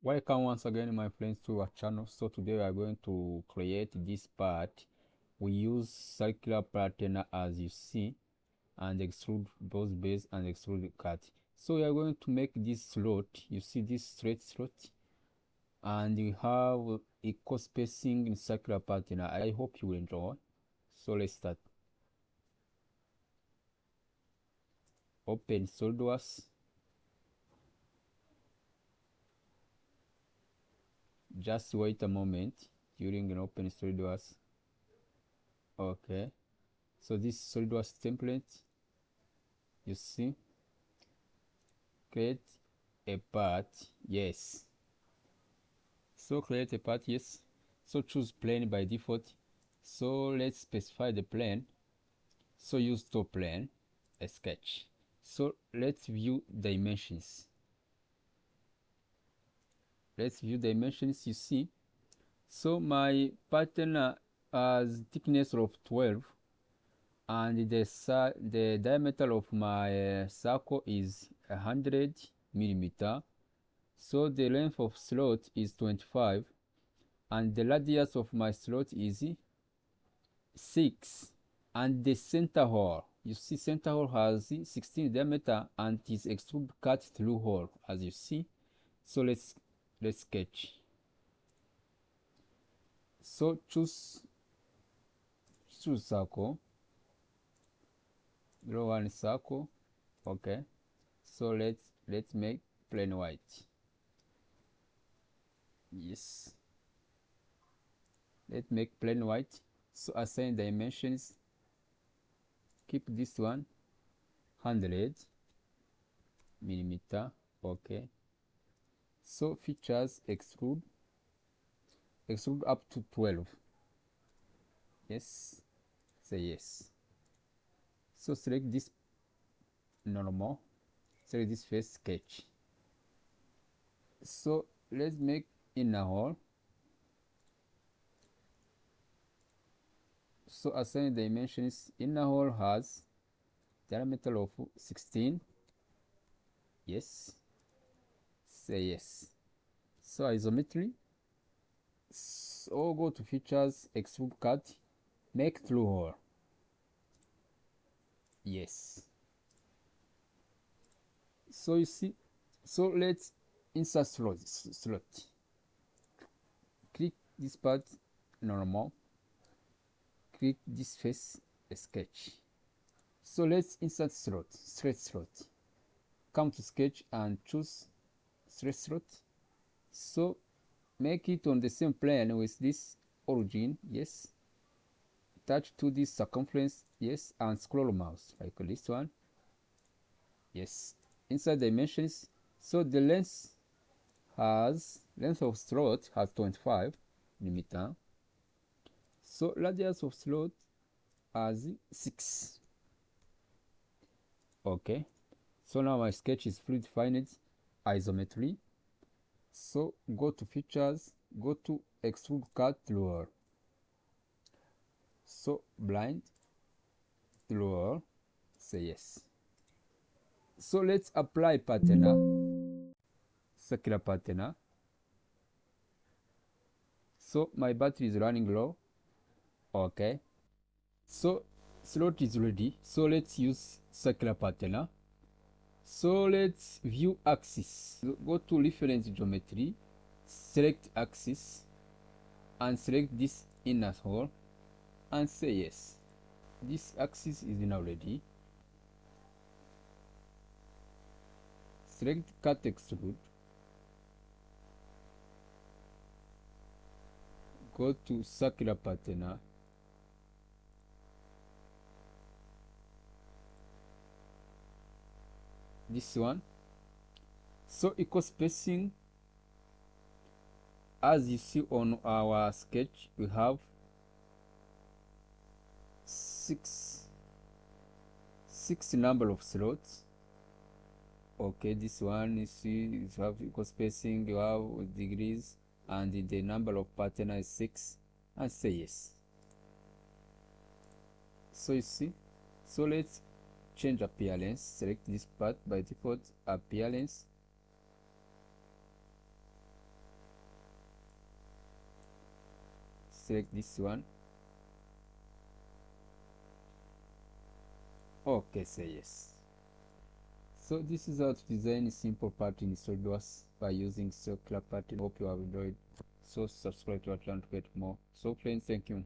Welcome once again, my friends, to our channel. So today we are going to create this part. We use circular pattern as you see, and extrude both base and extrude cut. So we are going to make this slot. You see this straight slot, and we have equal spacing in circular pattern. I hope you will enjoy. So let's start. Open Solidworks. Just wait a moment during an open Solidworks. Okay, so this Solidworks template, you see, create a path. Yes, so create a path. Yes, so choose plane by default. So let's specify the plane. So use top plane, a sketch. So let's view dimensions. Let's view dimensions. You see, so my pattern has thickness of 12, and the diameter of my circle is 100 millimeter. So the length of slot is 25, and the radius of my slot is 6. And the center hole, you see, center hole has 16 diameter and is extrude cut through hole, as you see. So let's sketch. So choose circle, draw one circle. Okay, so let's make plain white. Yes, let's make plain white. So assign dimensions, keep this one 100 millimeter. Okay, so features, extrude up to 12. Yes, say yes. So select this normal, select this face, sketch. So let's make inner hole. So assign dimensions. Inner hole has diameter of 16. Yes, say yes. So isometry. So go to features, extrude cut, make through hole. Yes. So you see, so let's insert slot. Click this part, normal. Click this face, sketch. So let's insert slot, straight slot. Come to sketch and choose straight slot. So make it on the same plane with this origin. Yes. Touch to this circumference. Yes, and scroll mouse like this one. Yes. Insert dimensions. So the length of slot has 25 millimeter. So radius of slot has 6. Okay, so now my sketch is fully defined. Isometry. So go to features, go to extrude cut through. So blind through, say yes. So let's apply pattern, circular pattern. So my battery is running low. Okay, so slot is ready. So let's use circular pattern. So let's view axis. Go to reference geometry, select axis, and select this inner hole, and say yes. This axis is now ready. Select cut extrude. Go to circular pattern. This one. So equal spacing, as you see on our sketch, we have six number of slots. Okay, this one you see you have equal spacing, you have degrees, and the number of pattern is 6, and say yes. So you see, so let's change appearance. Select this part by default, appearance. select this one. Okay, say yes. So this is how to design a simple part in Solidworks by using circular pattern. Hope you have enjoyed. So subscribe to our channel to get more. So friends, thank you.